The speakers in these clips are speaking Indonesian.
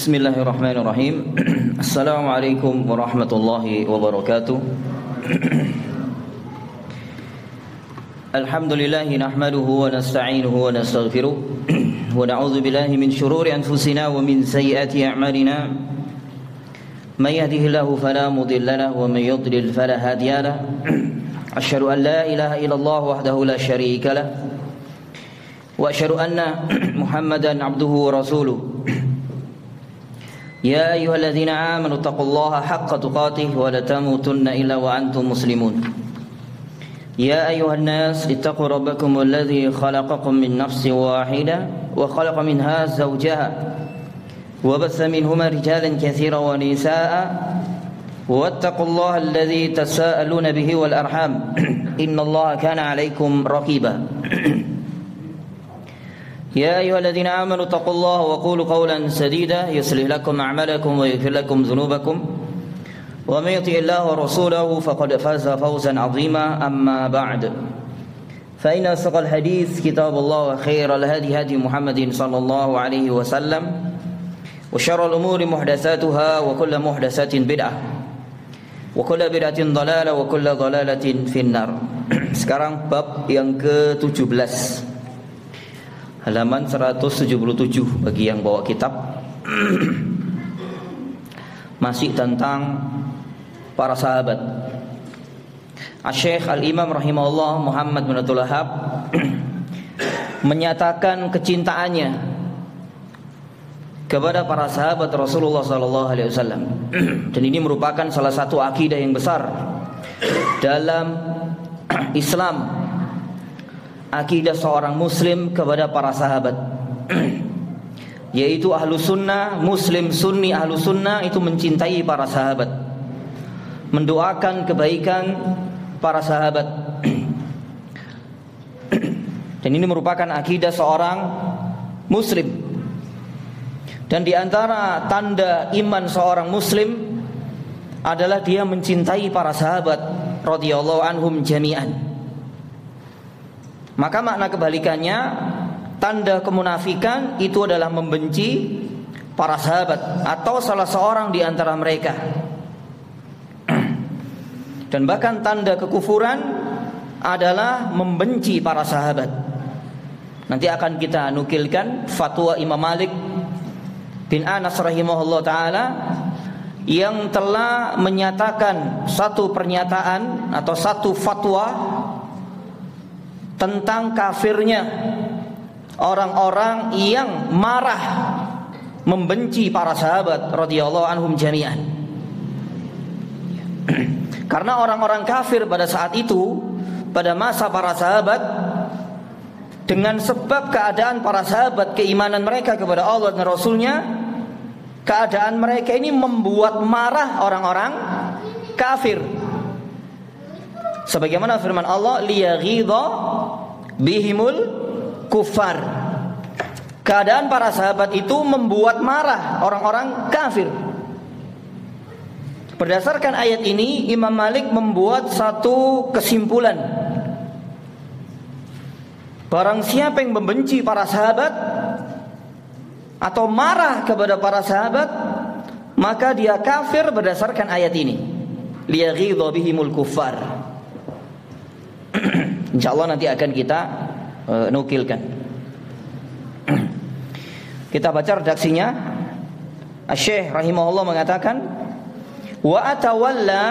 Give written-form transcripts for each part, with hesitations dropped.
Bismillahirrahmanirrahim. Assalamualaikum warahmatullahi wabarakatuh. Alhamdulillahi nahmaduhu wa nasta'inuhu wa nastaghfiruh wa na'udzu billahi min shururi anfusina wa min sayyiati a'malina. May yahdihillahu fala mudilla lahu wa may yudlil fala hadiya lahu. Asyhadu an la ilaha illallah wahdahu la syarika lahu wa asyhadu anna Muhammadan abduhu wa rasuluh. يا أيها الذين آمنوا اتقوا الله حق تقاته ولا تموتن إلا وأنتم مسلمون يا أيها الناس اتقوا ربكم الذي خلقكم من نفس واحدة وخلق منها زوجها وبث منهما رجالا كثيرا ونساء واتقوا الله الذي تساءلون به والأرحام إن الله كان عليكم رقيبا يا أيها الذين آمنوا اتقوا الله وقولوا قولا سديدا يصلح لكم أعمالكم ويغفر لكم ذنوبكم ومن يطع الله ورسوله فقد فاز فوزا عظيما أما بعد فإن أصدق الحديث كتاب الله وخير الهدي هدي محمد صلى الله عليه وسلم وشر الأمور محدثاتها وكل محدثة بدعة وكل بدعة ضلالة وكل ضلالة في النار. Sekarang bab yang ke-17, halaman 177 bagi yang bawa kitab. Masih tentang para sahabat. Asy-Syaikh Al-Imam rahimahullah Muhammad bin Abdul Wahhab menyatakan kecintaannya kepada para sahabat Rasulullah sallallahu alaihi wasallam. Dan ini merupakan salah satu akidah yang besar dalam Islam. Akidah seorang muslim kepada para sahabat, yaitu ahlu sunnah, muslim sunni ahlu sunnah itu mencintai para sahabat, mendoakan kebaikan para sahabat. Dan ini merupakan akidah seorang muslim. Dan di antara tanda iman seorang muslim adalah dia mencintai para sahabat radhiyallahu anhum jami'an. Maka makna kebalikannya, tanda kemunafikan itu adalah membenci para sahabat atau salah seorang di antara mereka. Dan bahkan tanda kekufuran adalah membenci para sahabat. Nanti akan kita nukilkan fatwa Imam Malik bin Anas rahimahullah ta'ala yang telah menyatakan satu pernyataan atau satu fatwa tentang kafirnya orang-orang yang marah membenci para sahabat radhiyallahu anhum jami'an. Karena orang-orang kafir pada saat itu, pada masa para sahabat, dengan sebab keadaan para sahabat, keimanan mereka kepada Allah dan Rasulnya, keadaan mereka ini membuat marah orang-orang kafir. Sebagaimana firman Allah, liyaghidha bihimul kufar. Keadaan para sahabat itu membuat marah orang-orang kafir. Berdasarkan ayat ini, Imam Malik membuat satu kesimpulan. Barang siapa yang membenci para sahabat atau marah kepada para sahabat, maka dia kafir berdasarkan ayat ini. Liyaghidha bihimul kufar. InsyaAllah nanti akan kita nukilkan. Kita baca redaksinya. Asy-Syaikh rahimahullah mengatakan, wa atawalla,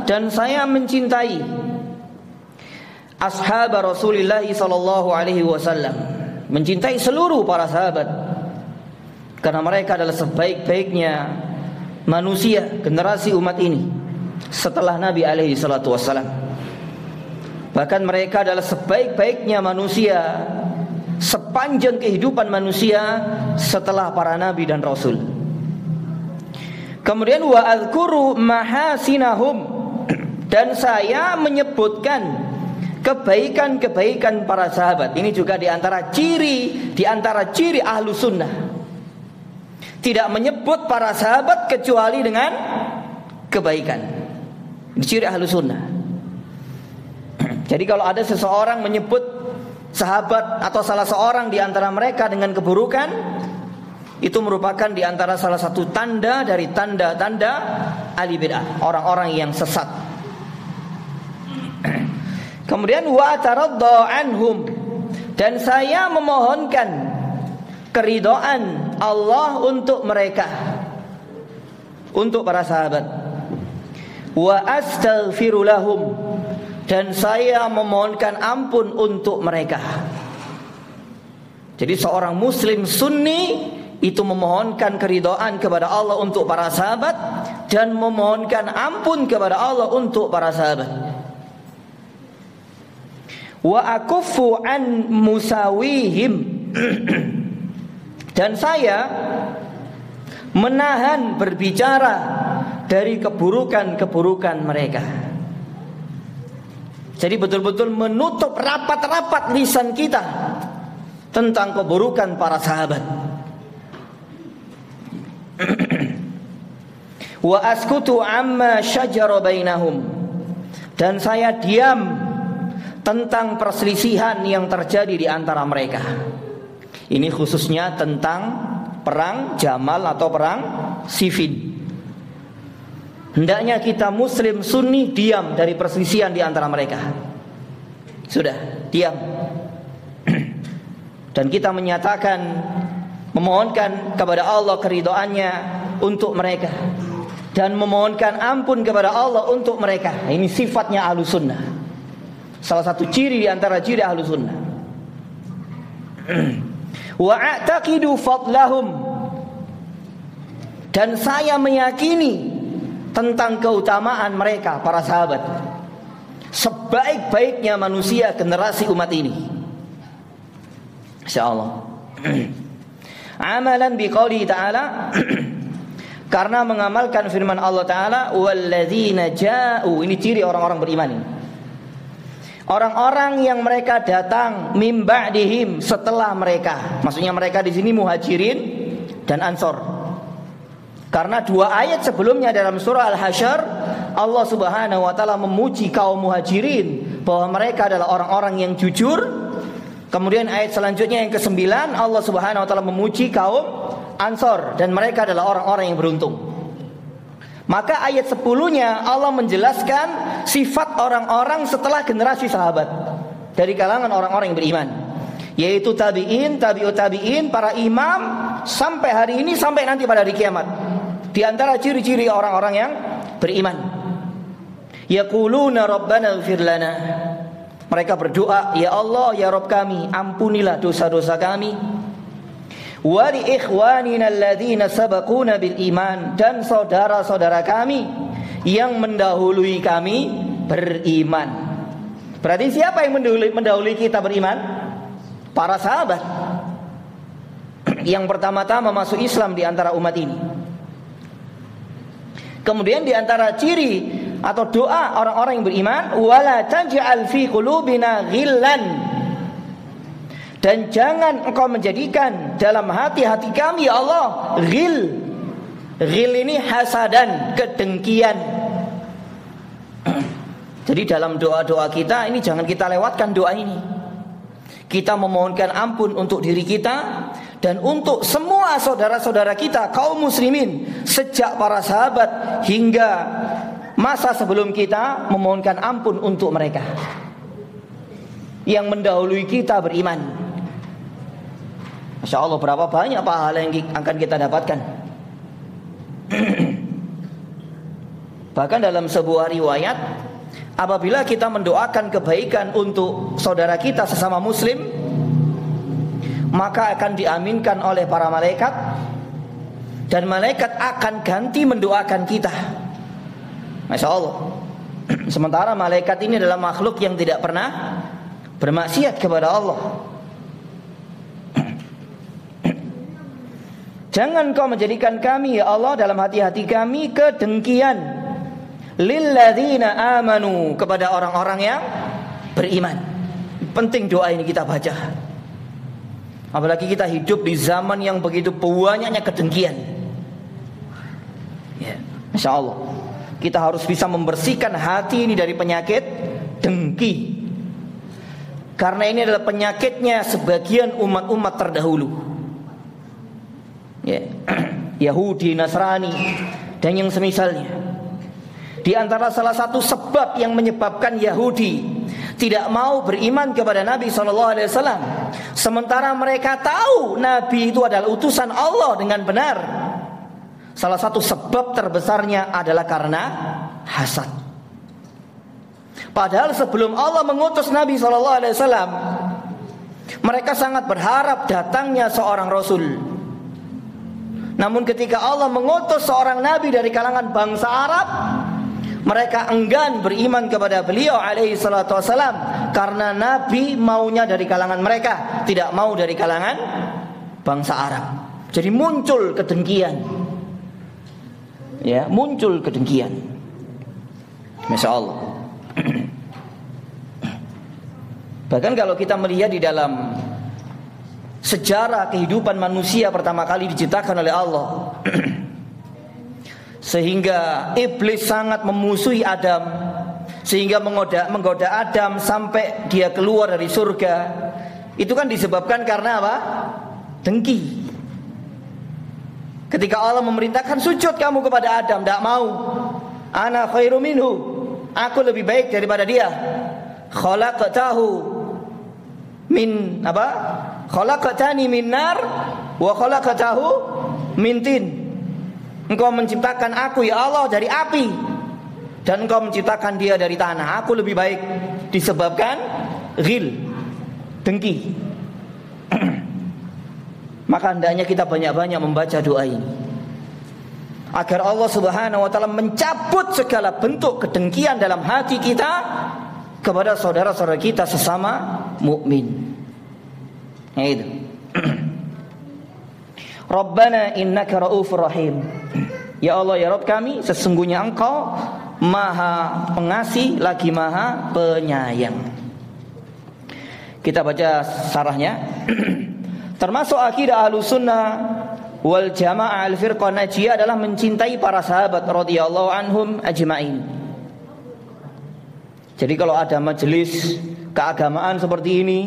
dan saya mencintai ashab Rasulullah sallallahu alaihi wasallam, mencintai seluruh para sahabat, karena mereka adalah sebaik-baiknya manusia generasi umat ini setelah Nabi alaihi salatu wasallam. Bahkan mereka adalah sebaik-baiknya manusia sepanjang kehidupan manusia setelah para nabi dan rasul. Kemudian wa adzkuru mahasinahum, dan saya menyebutkan kebaikan-kebaikan para sahabat. Ini juga di antara ciri ahlu sunnah. Tidak menyebut para sahabat kecuali dengan kebaikan. Ini ciri ahlu sunnah. Jadi kalau ada seseorang menyebut sahabat atau salah seorang di antara mereka dengan keburukan, itu merupakan di antara salah satu tanda dari tanda-tanda ahli bid'ah, orang-orang yang sesat. Kemudian wa taradda anhum, dan saya memohonkan keridhaan Allah untuk mereka, untuk para sahabat. Wa astaghfiru lahum, dan saya memohonkan ampun untuk mereka. Jadi seorang muslim sunni itu memohonkan keridhaan kepada Allah untuk para sahabat dan memohonkan ampun kepada Allah untuk para sahabat. Wa akuffu an musawihim, dan saya menahan berbicara dari keburukan-keburukan mereka. Jadi betul-betul menutup rapat-rapat lisan kita tentang keburukan para sahabat. Wa askutu amma syajara bainahum, dan saya diam tentang perselisihan yang terjadi di antara mereka. Ini khususnya tentang perang Jamal atau perang Siffin. Hendaknya kita muslim sunni diam dari perselisihan di antara mereka. Sudah, diam. Dan kita menyatakan, memohonkan kepada Allah keridhaannya untuk mereka, dan memohonkan ampun kepada Allah untuk mereka. Ini sifatnya Ahlus Sunnah, salah satu ciri di antara ciri Ahlus Sunnah. Wa a'taqidu fadlahum, dan saya meyakini tentang keutamaan mereka, para sahabat, sebaik-baiknya manusia generasi umat ini, insyaallah. Amalan biqauli ta'ala, karena mengamalkan firman Allah Ta'ala, walladzina ja'u, ini ciri orang-orang beriman ini. Orang-orang yang mereka datang mim ba'dihim, setelah mereka. Maksudnya mereka di sini Muhajirin dan Ansor. Karena dua ayat sebelumnya dalam surah Al-Hasyr, Allah Subhanahu wa taala memuji kaum Muhajirin bahwa mereka adalah orang-orang yang jujur. Kemudian ayat selanjutnya yang ke-9, Allah Subhanahu wa taala memuji kaum Ansor dan mereka adalah orang-orang yang beruntung. Maka ayat 10-nya Allah menjelaskan sifat orang-orang setelah generasi sahabat dari kalangan orang-orang yang beriman, yaitu tabi'in, tabi'ut tabi'in, para imam sampai hari ini, sampai nanti pada hari kiamat. Di antara ciri-ciri orang-orang yang beriman, yaquluna rabbana ighfir lana, mereka berdoa, ya Allah, ya Rabb kami, ampunilah dosa-dosa kami. Wa li ikhwanina alladzina sabaquna bil iman, dan saudara-saudara kami yang mendahului kami beriman. Berarti siapa yang mendahului kita beriman? Para sahabat yang pertama-tama masuk Islam di antara umat ini. Kemudian di antara ciri atau doa orang-orang yang beriman, wala taj'al fi qulubina ghillan, dan jangan engkau menjadikan dalam hati-hati kami ya Allah ghil. Ghil ini hasadan, kedengkian. Jadi dalam doa-doa kita ini jangan kita lewatkan doa ini. Kita memohonkan ampun untuk diri kita dan untuk semua saudara-saudara kita kaum muslimin sejak para sahabat hingga masa sebelum kita, memohonkan ampun untuk mereka yang mendahului kita beriman. Masya Allah, berapa banyak pahala yang akan kita dapatkan. Bahkan dalam sebuah riwayat, apabila kita mendoakan kebaikan untuk saudara kita sesama muslim, maka akan diaminkan oleh para malaikat, dan malaikat akan ganti mendoakan kita. Masya Allah. Sementara malaikat ini adalah makhluk yang tidak pernah bermaksiat kepada Allah. Jangan kau menjadikan kami ya Allah dalam hati-hati kami kedengkian lilladzina amanu, kepada orang-orang yang beriman. Penting doa ini kita baca. Apalagi kita hidup di zaman yang begitu banyaknya kedengkian. Ya, Masya Allah. Kita harus bisa membersihkan hati ini dari penyakit dengki. Karena ini adalah penyakitnya sebagian umat-umat terdahulu. ya, Yahudi, Nasrani dan yang semisalnya. Di antara salah satu sebab yang menyebabkan Yahudi tidak mau beriman kepada Nabi SAW, sementara mereka tahu Nabi itu adalah utusan Allah dengan benar, salah satu sebab terbesarnya adalah karena hasad. Padahal sebelum Allah mengutus Nabi SAW, mereka sangat berharap datangnya seorang Rasul. Namun ketika Allah mengutus seorang Nabi dari kalangan bangsa Arab, mereka enggan beriman kepada beliau alaihi salatu wassalam, karena Nabi maunya dari kalangan mereka, tidak mau dari kalangan bangsa Arab. Jadi muncul kedengkian. Ya, muncul kedengkian. Masya Allah. Bahkan kalau kita melihat di dalam sejarah kehidupan manusia pertama kali diciptakan oleh Allah, sehingga iblis sangat memusuhi Adam, sehingga menggoda Adam sampai dia keluar dari surga. Itu kan disebabkan karena apa? Dengki. Ketika Allah memerintahkan sujud kamu kepada Adam, tidak mau. Ana khairu minhu, aku lebih baik daripada dia. Khalaqtahu min apa? Khalaqtani min nar wa khalaqtahu min tin. Engkau menciptakan aku ya Allah dari api, dan engkau menciptakan dia dari tanah. Aku lebih baik. Disebabkan ghil, dengki. Maka hendaknya kita banyak-banyak membaca doa ini, agar Allah Subhanahu wa ta'ala mencabut segala bentuk kedengkian dalam hati kita kepada saudara-saudara kita sesama mukmin. Itu. Rabbana innaka raufur rahim. Ya Allah, ya Rabb kami, sesungguhnya Engkau Maha Pengasih lagi Maha Penyayang. Kita baca sarahnya. Termasuk akidah Ahlussunnah wal Jamaah al-Firqah Najiyah adalah mencintai para sahabat radhiyallahu anhum ajma'in. Jadi kalau ada majelis keagamaan seperti ini,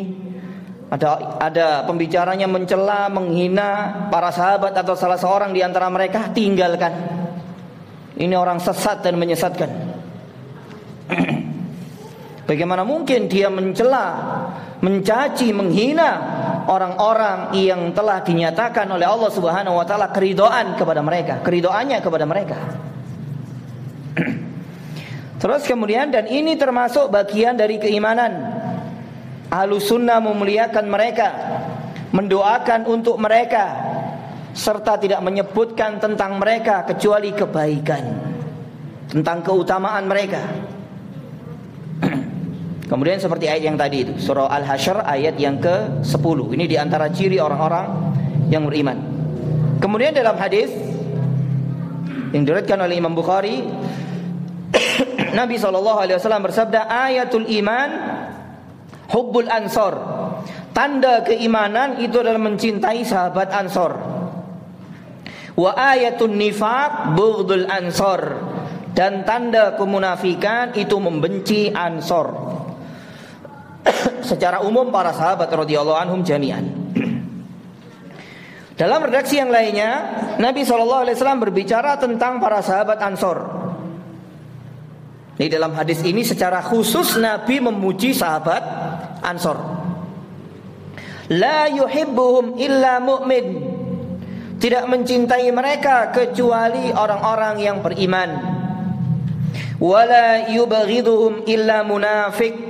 ada pembicaranya mencela, menghina para sahabat atau salah seorang di antara mereka, tinggalkan. Ini orang sesat dan menyesatkan. Bagaimana mungkin dia mencela, mencaci, menghina orang-orang yang telah dinyatakan oleh Allah Subhanahu wa ta'ala keridhaan kepada mereka, keridhaannya kepada mereka. Terus kemudian, dan ini termasuk bagian dari keimanan. Ahlussunnah memuliakan mereka, mendoakan untuk mereka, serta tidak menyebutkan tentang mereka kecuali kebaikan, tentang keutamaan mereka. Kemudian seperti ayat yang tadi itu, surah Al-Hasyr ayat yang ke-10. Ini diantara ciri orang-orang yang beriman. Kemudian dalam hadis yang diriwayatkan oleh Imam Bukhari, Nabi SAW bersabda, ayatul iman hubbul ansor. Tanda keimanan itu adalah mencintai sahabat Ansor. Wa ayatun nifaq bughdul ansor. Dan tanda kemunafikan itu membenci Ansor. Secara umum para sahabat radhiyallahu anhum jami'an. Dalam redaksi yang lainnya, Nabi SAW berbicara tentang para sahabat Ansor. Di dalam hadis ini secara khusus Nabi memuji sahabat Ansor. La yuhibbuhum illa mu'min. Tidak mencintai mereka kecuali orang-orang yang beriman. Wala yubghiduhum illa munafiq.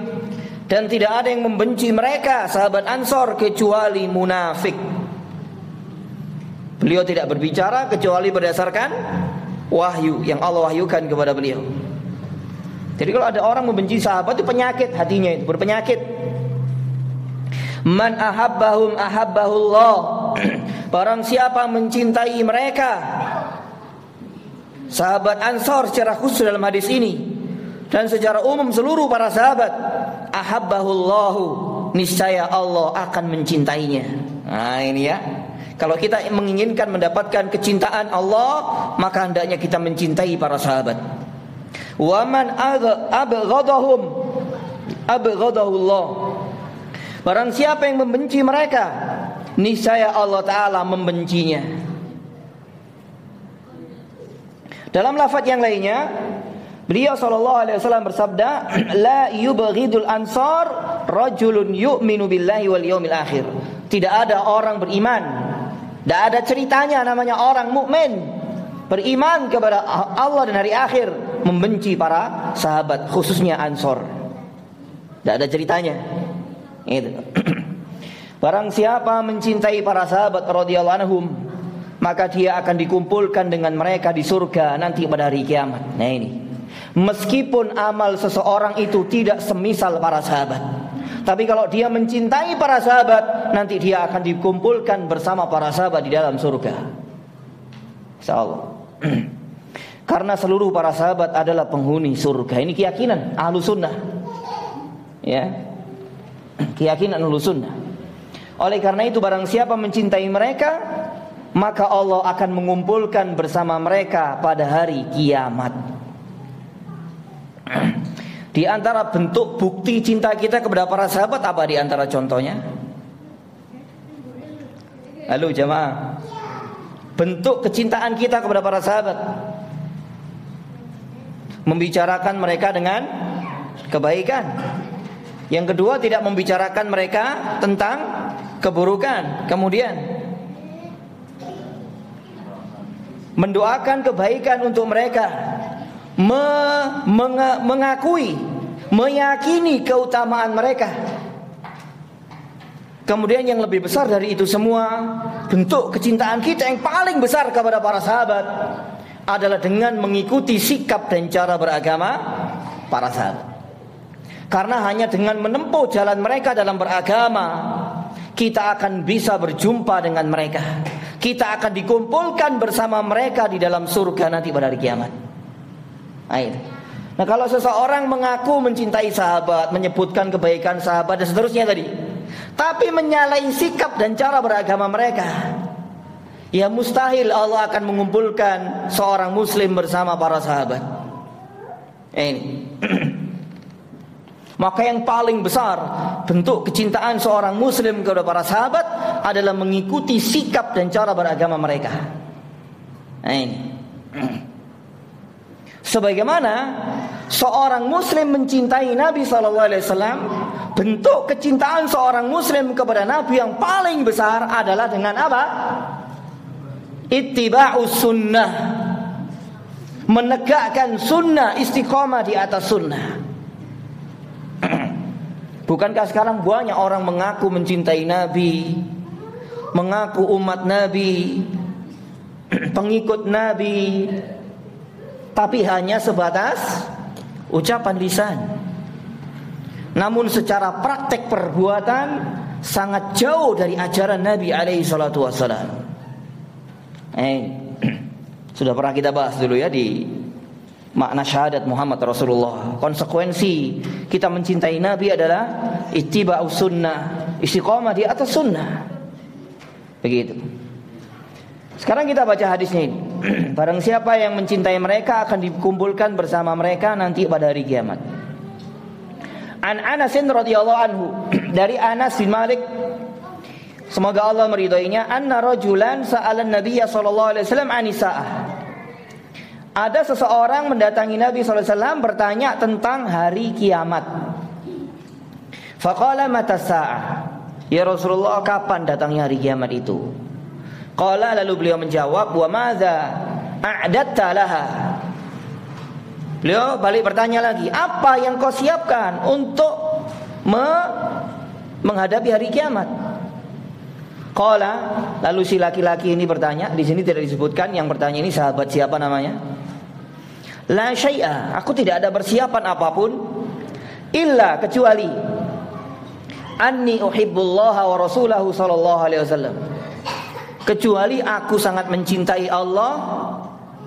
Dan tidak ada yang membenci mereka sahabat Ansor kecuali munafik. Beliau tidak berbicara kecuali berdasarkan wahyu yang Allah wahyukan kepada beliau. Jadi kalau ada orang membenci sahabat itu penyakit hatinya, itu berpenyakit. Man ahabbahum ahabbahullah. Barang siapa mencintai mereka, sahabat Ansor secara khusus dalam hadis ini, dan secara umum seluruh para sahabat, ahabbahullahu, niscaya Allah akan mencintainya. Nah ini ya, kalau kita menginginkan mendapatkan kecintaan Allah, maka hendaknya kita mencintai para sahabat. Wa man abghadahum abghadahullah. Barang siapa yang membenci mereka, niscaya Allah Ta'ala membencinya. Dalam lafaz yang lainnya, beliau SAW bersabda, la yubghidul ansar rajulun yu'minu billahi wal yawmil akhir. Tidak ada orang beriman, tidak ada ceritanya namanya orang mukmin beriman kepada Allah dan hari akhir membenci para sahabat, khususnya Ansor. Tidak ada ceritanya. Itu. Barang siapa mencintai para sahabat radhiyallahu anhum, maka dia akan dikumpulkan dengan mereka di surga nanti pada hari kiamat. Nah ini, meskipun amal seseorang itu tidak semisal para sahabat, tapi kalau dia mencintai para sahabat, nanti dia akan dikumpulkan bersama para sahabat di dalam surga, insyaallah. Karena seluruh para sahabat adalah penghuni surga. Ini keyakinan ahlu sunnah, ya, keyakinan ahlu sunnah. Oleh karena itu, barang siapa mencintai mereka, maka Allah akan mengumpulkan bersama mereka pada hari kiamat. Di antara bentuk bukti cinta kita kepada para sahabat apa di antara contohnya? Halo jamaah, bentuk kecintaan kita kepada para sahabat, membicarakan mereka dengan kebaikan. Yang kedua, tidak membicarakan mereka tentang keburukan. Kemudian mendoakan kebaikan untuk mereka, mengakui, meyakini keutamaan mereka. Kemudian yang lebih besar dari itu semua, bentuk kecintaan kita yang paling besar kepada para sahabat adalah dengan mengikuti sikap dan cara beragama para sahabat. Karena hanya dengan menempuh jalan mereka dalam beragama, kita akan bisa berjumpa dengan mereka. Kita akan dikumpulkan bersama mereka di dalam surga nanti pada hari kiamat. Nah, kalau seseorang mengaku mencintai sahabat, menyebutkan kebaikan sahabat dan seterusnya tadi, tapi menyalahi sikap dan cara beragama mereka, ya mustahil Allah akan mengumpulkan seorang muslim bersama para sahabat. Ini maka yang paling besar bentuk kecintaan seorang muslim kepada para sahabat adalah mengikuti sikap dan cara beragama mereka. Nah ini, sebagaimana seorang muslim mencintai Nabi SAW, bentuk kecintaan seorang muslim kepada Nabi yang paling besar adalah dengan apa? Ittiba'us sunnah, menegakkan sunnah, istiqomah di atas sunnah. Bukankah sekarang banyak orang mengaku mencintai Nabi, mengaku umat Nabi, pengikut Nabi, tapi hanya sebatas ucapan lisan. Namun secara praktek perbuatan sangat jauh dari ajaran Nabi alaihi salatu wassalam. Sudah pernah kita bahas dulu ya di makna syahadat Muhammad Rasulullah. Konsekuensi kita mencintai Nabi adalah ittiba'us sunnah, istiqomah di atas sunnah. Begitu. Sekarang kita baca hadisnya ini. Barang siapa yang mencintai mereka akan dikumpulkan bersama mereka nanti pada hari kiamat. An Anas radhiyallahu anhu, dari Anas bin Malik, semoga Allah meridhoinya, anna rajulan sa'alan Nabiy sallallahu alaihi wasallam anisa'ah. Ada seseorang mendatangi Nabi SAW bertanya tentang hari kiamat. Faqala mata sa'ah, ya Rasulullah, kapan datangnya hari kiamat itu? Qala, lalu beliau menjawab, wa madza a'datta laha. Beliau balik bertanya lagi, apa yang kau siapkan untuk menghadapi hari kiamat? Qala, lalu si laki-laki ini bertanya, di sini tidak disebutkan yang bertanya ini sahabat siapa namanya. La syai'a, aku tidak ada persiapan apapun, illa kecuali anni uhibbullaha wa rasulahu sallallahu alaihi wasallam, kecuali aku sangat mencintai Allah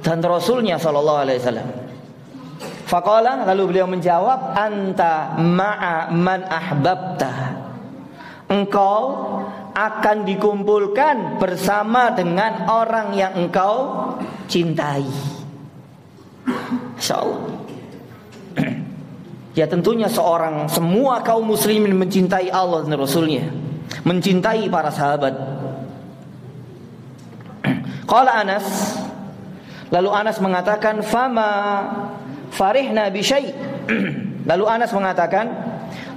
dan Rasulnya sallallahu alaihi wasallam. Faqala, lalu beliau menjawab, anta ma'a man ahbabta, engkau akan dikumpulkan bersama dengan orang yang engkau cintai. Insyaallah. Ya tentunya semua kaum muslimin mencintai Allah dan Rasulnya, mencintai para sahabat. Qala Anas, Lalu Anas mengatakan, fama farihna bi syai'. Lalu Anas mengatakan,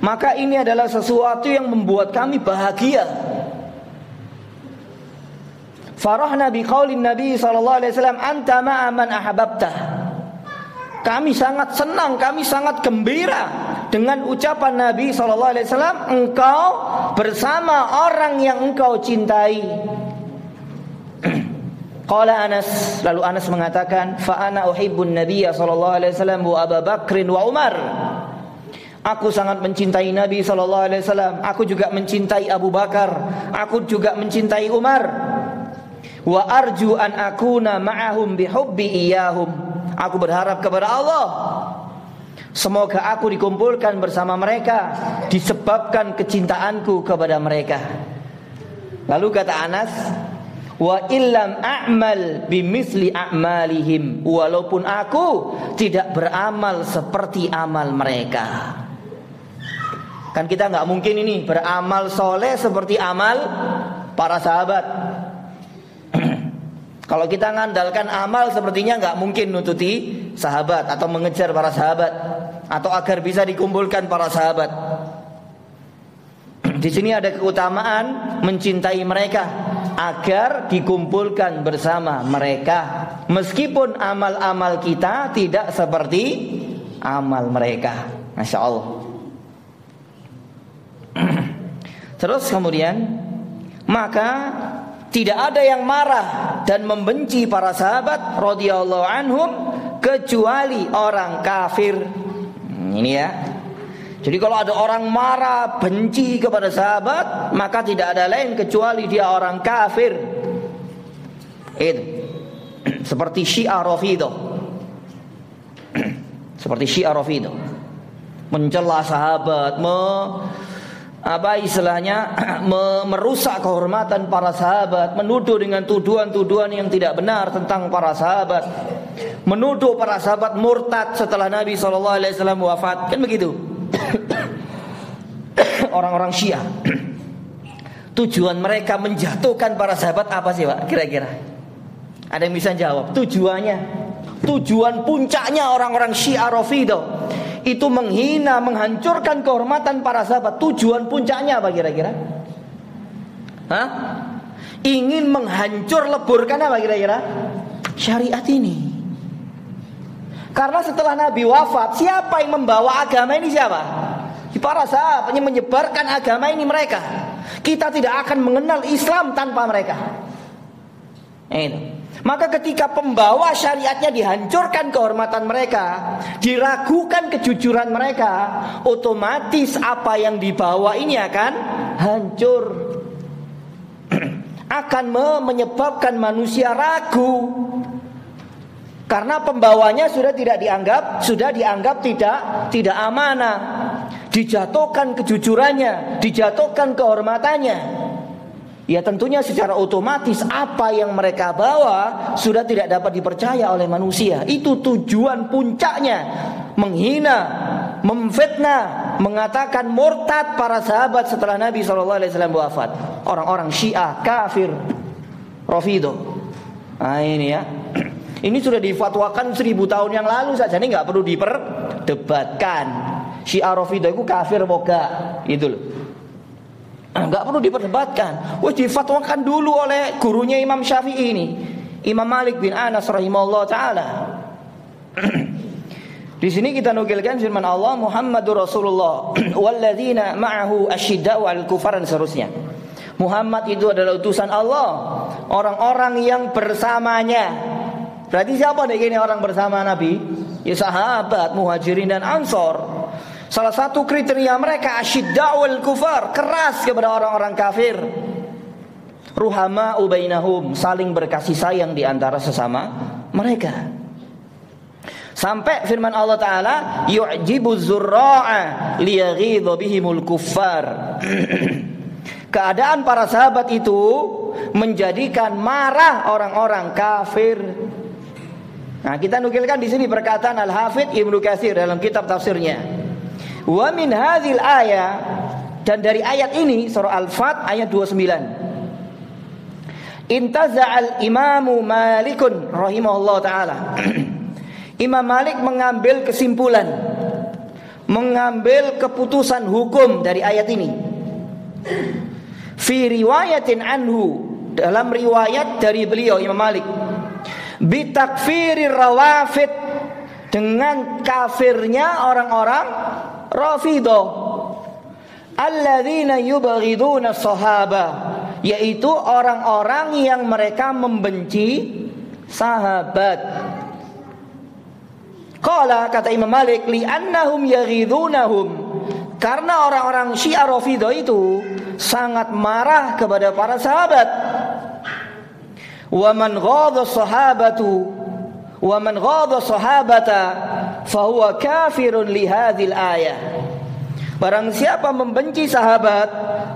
maka ini adalah sesuatu yang membuat kami bahagia. Farahna bi qaulin Nabi sallallahu alaihi wasallam, anta ma'a man ahbabta. Kami sangat senang, kami sangat gembira dengan ucapan Nabi sallallahu alaihi wasallam, engkau bersama orang yang engkau cintai. Qala Anas, lalu Anas mengatakan, fa ana uhibbun nabiyya sallallahu alaihi wasallam wa Abu Bakr wa Umar. Aku sangat mencintai Nabi sallallahu alaihi wasallam, aku juga mencintai Abu Bakar, aku juga mencintai Umar. Wa arju an akuna ma'ahum bihubbi iyahum. Aku berharap kepada Allah, semoga aku dikumpulkan bersama mereka disebabkan kecintaanku kepada mereka. Lalu kata Anas, wa illam a'mal bimithli a'malihim, walaupun aku tidak beramal seperti amal mereka. Kan kita nggak mungkin ini beramal soleh seperti amal para sahabat. Kalau kita ngandalkan amal, sepertinya nggak mungkin nututi sahabat atau mengejar para sahabat atau agar bisa dikumpulkan para sahabat. Di sini ada keutamaan mencintai mereka agar dikumpulkan bersama mereka, meskipun amal-amal kita tidak seperti amal mereka. Masya Allah. Terus kemudian, maka tidak ada yang marah dan membenci para sahabat radhiyallahu anhum kecuali orang kafir. Ini ya. Jadi kalau ada orang marah, benci kepada sahabat, maka tidak ada lain kecuali dia orang kafir. Itu seperti Syiah Rafidhah. Seperti Syiah Rafidhah mencela sahabat, merusak kehormatan para sahabat, menuduh dengan tuduhan-tuduhan yang tidak benar tentang para sahabat, menuduh para sahabat murtad setelah Nabi SAW wafat. Kan begitu. Orang-orang Syiah, tujuan mereka menjatuhkan para sahabat apa sih Pak? Kira-kira ada yang bisa jawab? Tujuan puncaknya orang-orang Syiah Rafidhah itu menghina, menghancurkan kehormatan para sahabat. Tujuan puncaknya apa kira-kira? Hah? Ingin menghancur leburkan apa kira-kira? Syariat ini. Karena setelah Nabi wafat, siapa yang membawa agama ini? Siapa? Para sahabat yang menyebarkan agama ini mereka. Kita tidak akan mengenal Islam tanpa mereka. Itu. Maka ketika pembawa syariatnya dihancurkan kehormatan mereka, diragukan kejujuran mereka, otomatis apa yang dibawa ini akan hancur. Akan menyebabkan manusia ragu. Karena pembawanya sudah dianggap tidak amanah. Dijatuhkan kejujurannya, dijatuhkan kehormatannya. Ya tentunya secara otomatis apa yang mereka bawa sudah tidak dapat dipercaya oleh manusia. Itu tujuan puncaknya, menghina, memfitnah, mengatakan murtad para sahabat setelah Nabi SAW wafat. Orang-orang Syiah kafir Rafidhah. Nah ini ya, ini sudah difatwakan 1000 tahun yang lalu saja, ini nggak perlu diperdebatkan. Syiah Rafidhah itu kafir boga, itu loh. Enggak perlu diperdebatkan. Difatwakan dulu oleh gurunya Imam Syafi'i ini, Imam Malik bin Anas rahimahullah taala. Di sini kita nukilkan firman Allah, Muhammadur Rasulullah walladzina ma'ahu asyidda'u 'alal kufar dan seterusnya. Muhammad itu adalah utusan Allah, orang-orang yang bersamanya. Berarti siapa nih ini orang bersama Nabi? Ya sahabat, muhajirin dan ansor. Salah satu kriteria mereka asyidda'ul kufar, keras kepada orang-orang kafir. Ruhama'u bainahum, saling berkasih sayang di antara sesama mereka. Sampai firman Allah Ta'ala, yu'jibu zurra'a liyaghidha bihimul kuffar. Keadaan para sahabat itu menjadikan marah orang-orang kafir. Nah, kita nukilkan di sini perkataan Al-Hafidz Ibnu Katsir dalam kitab tafsirnya. Wa min hadzal ayat, dan dari ayat ini surah Al-Fat ayat 29. Intaza'al imamu Malikun rahimahullah ta'ala. Imam Malik mengambil kesimpulan, mengambil keputusan hukum dari ayat ini. Fi riwayatin anhu, dalam riwayat dari beliau Imam Malik, bitakfirir rawafid, dengan kafirnya orang-orang Rafidah, alladzina yubghiduna sahaba, yaitu orang-orang yang mereka membenci sahabat. Qala, kata Imam Malik, li'annahum yaghidunahum, karena orang-orang Syiah Rafidah itu sangat marah kepada para sahabat. Wa man ghadha sahabata fahuwa kafirun li hadhil ayah. Barang siapa membenci sahabat,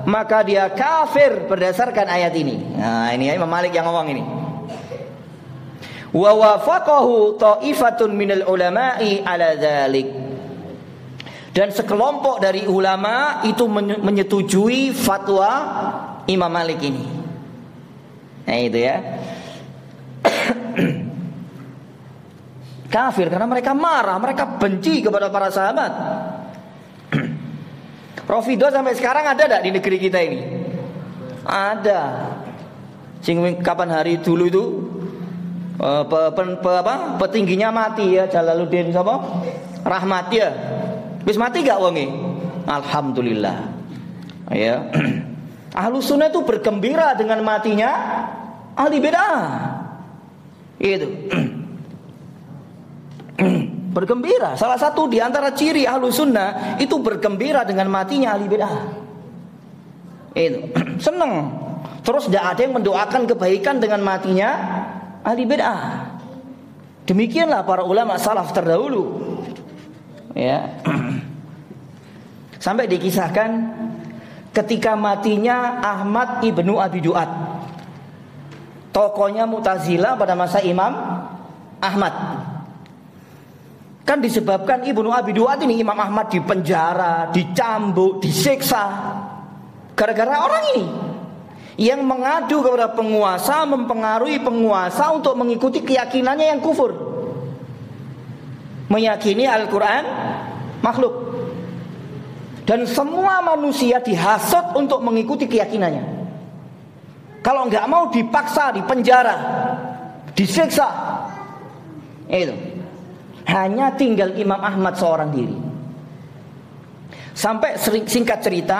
maka dia kafir berdasarkan ayat ini. Nah, ini Imam Malik yang ngomong ini. Wa wafaqahu ta'ifatun minal ulama'i ala dzalik. Dan sekelompok dari ulama itu menyetujui fatwa Imam Malik ini. Nah, itu ya. Kafir karena mereka marah, mereka benci kepada para sahabat. Rafidah sampai sekarang ada enggak di negeri kita ini? Ada. Kapan hari dulu itu petingginya mati ya, Jalaluddin siapa? Rahmat ya. Wis mati gak wonge? Alhamdulillah. Ya. Ahlus sunnah itu bergembira dengan matinya ahli bid'ah. Itu. Bergembira. Salah satu di antara ciri Ahlus Sunnah itu bergembira dengan matinya ahli bid'ah. Itu. Senang. Terus tidak ada yang mendoakan kebaikan dengan matinya ahli bid'ah. Demikianlah para ulama salaf terdahulu. Ya. Sampai dikisahkan ketika matinya Ahmad ibnu Abi Duat, tokohnya Mu'tazilah pada masa Imam Ahmad. Kan disebabkan Ibnu Abi Duat ini, Imam Ahmad dipenjara, dicambuk, disiksa gara-gara orang ini yang mengadu kepada penguasa, mempengaruhi penguasa untuk mengikuti keyakinannya yang kufur, meyakini Al-Quran makhluk, dan semua manusia dihasut untuk mengikuti keyakinannya. Kalau nggak mau dipaksa, dipenjara, disiksa. Itu. Hanya tinggal Imam Ahmad seorang diri. Sampai singkat cerita,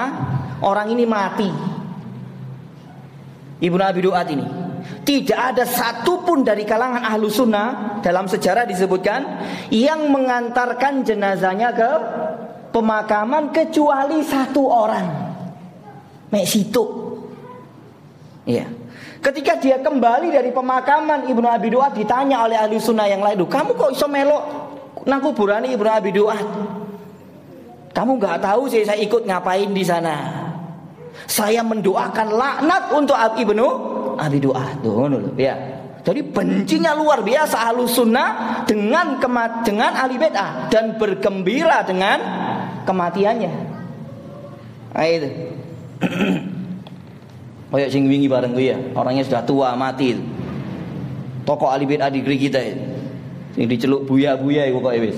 orang ini mati, Ibnu Abi Duat ini. Tidak ada satupun dari kalangan ahlu sunnah, dalam sejarah disebutkan, yang mengantarkan jenazahnya ke pemakaman kecuali satu orang, mek situ. Iya. Ketika dia kembali dari pemakaman Ibnu Abi Duat, ditanya oleh ahli sunnah yang lain, kamu kok iso melok nang kuburane Ibnu Abi Duat? Kamu nggak tahu sih saya ikut ngapain di sana? Saya mendoakan laknat untuk Ibnu Abi Duat. Tuh, ya. Jadi bencinya luar biasa ahli sunnah dengan ahli bid'ah dan bergembira dengan kematiannya. Nah, itu. Kayak sing wingi bareng gue ya, orangnya sudah tua mati. Tokoh ahli bid'ah di negeri kita itu. Sing diceluk buya-buya iku kok wis.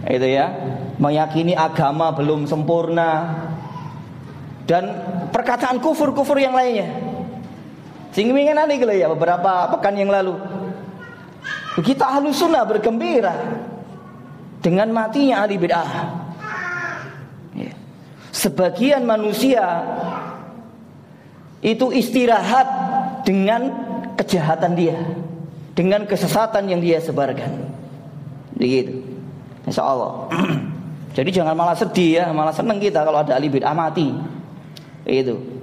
Itu ya, meyakini agama belum sempurna dan perkataan kufur-kufur yang lainnya. Sing wingi nane iki ya, beberapa pekan yang lalu. Kita ahlu sunnah bergembira dengan matinya ahli bid'ah. Ya. Sebagian manusia itu istirahat dengan kejahatan dia, dengan kesesatan yang dia sebarkan. Begitu. Insyaallah. Jadi jangan malah sedih ya, malah senang kita kalau ada ahli bid'ah mati. Itu.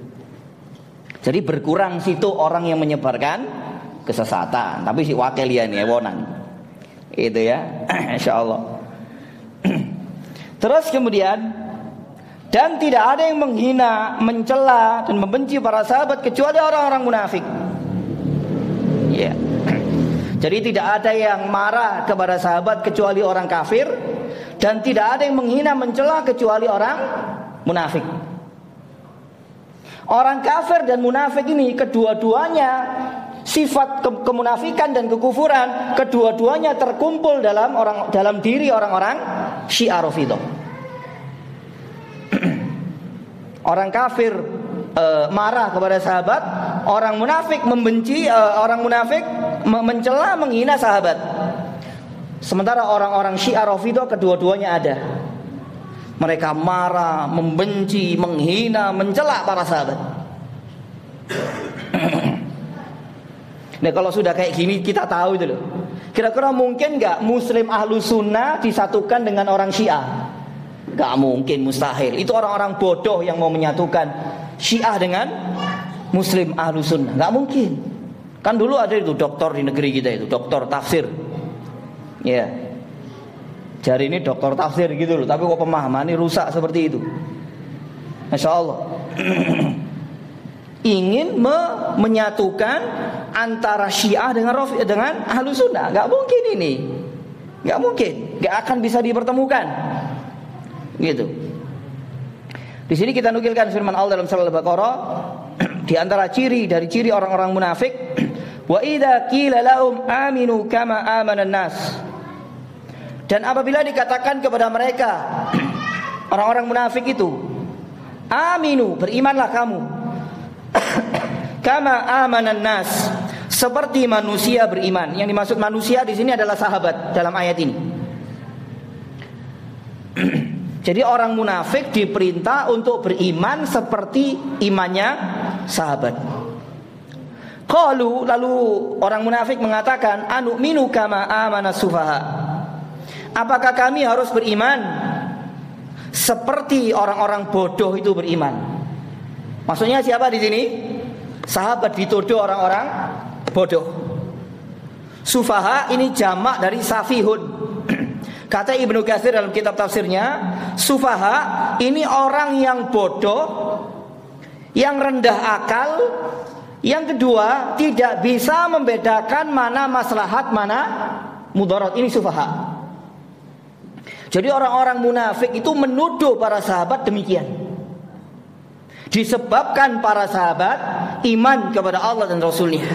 Jadi berkurang situ orang yang menyebarkan kesesatan, tapi si wakil ya nih ewonan. Itu ya. Insyaallah. Terus kemudian, dan tidak ada yang menghina, mencela dan membenci para sahabat kecuali orang-orang munafik. Ya. Jadi tidak ada yang marah kepada sahabat kecuali orang kafir, dan tidak ada yang menghina, mencela kecuali orang munafik. Orang kafir dan munafik ini kedua-duanya sifat kemunafikan dan kekufuran kedua-duanya terkumpul dalam diri orang-orang Syiah Rafidhah. Orang kafir marah kepada sahabat, orang munafik membenci, orang munafik mencela, menghina sahabat. Sementara orang-orang Syiah Rafidhah kedua-duanya ada. Mereka marah, membenci, menghina, mencela para sahabat. Nah, kalau sudah kayak gini kita tahu itu loh. Kira-kira mungkin nggak Muslim ahlu sunnah disatukan dengan orang Syiah? Nggak mungkin, mustahil. Itu orang-orang bodoh yang mau menyatukan Syiah dengan Muslim ahlu sunnah. Nggak mungkin. Kan dulu ada itu doktor di negeri kita itu, doktor tafsir. Ya, jari ini doktor tafsir gitu loh. Tapi kok pemahamannya rusak seperti itu. Masya Allah. Ingin menyatukan antara Syiah dengan ahlu sunnah. Nggak mungkin ini. Nggak mungkin. Nggak akan bisa dipertemukan. Gitu. Di sini kita nukilkan firman Allah dalam surah Al-Baqarah. Di antara dari ciri orang-orang munafik, wa idza qila lahum aminu kama amanan nas. Dan apabila dikatakan kepada mereka, orang-orang munafik itu, aminu, berimanlah kamu, kama amanan nas, seperti manusia beriman. Yang dimaksud manusia di sini adalah sahabat dalam ayat ini. Jadi orang munafik diperintah untuk beriman seperti imannya sahabat. Qalu, lalu orang munafik mengatakan, anu'minu kama amana sufaha. Apakah kami harus beriman seperti orang-orang bodoh itu beriman? Maksudnya siapa di sini? Sahabat dituduh orang-orang bodoh. Sufaha ini jamak dari safihun. Kata Ibnu Katsir dalam kitab tafsirnya, sufaha ini orang yang bodoh, yang rendah akal, yang kedua tidak bisa membedakan mana maslahat, mana mudarat. Ini sufaha. Jadi orang-orang munafik itu menuduh para sahabat demikian. Disebabkan para sahabat iman kepada Allah dan Rasulnya.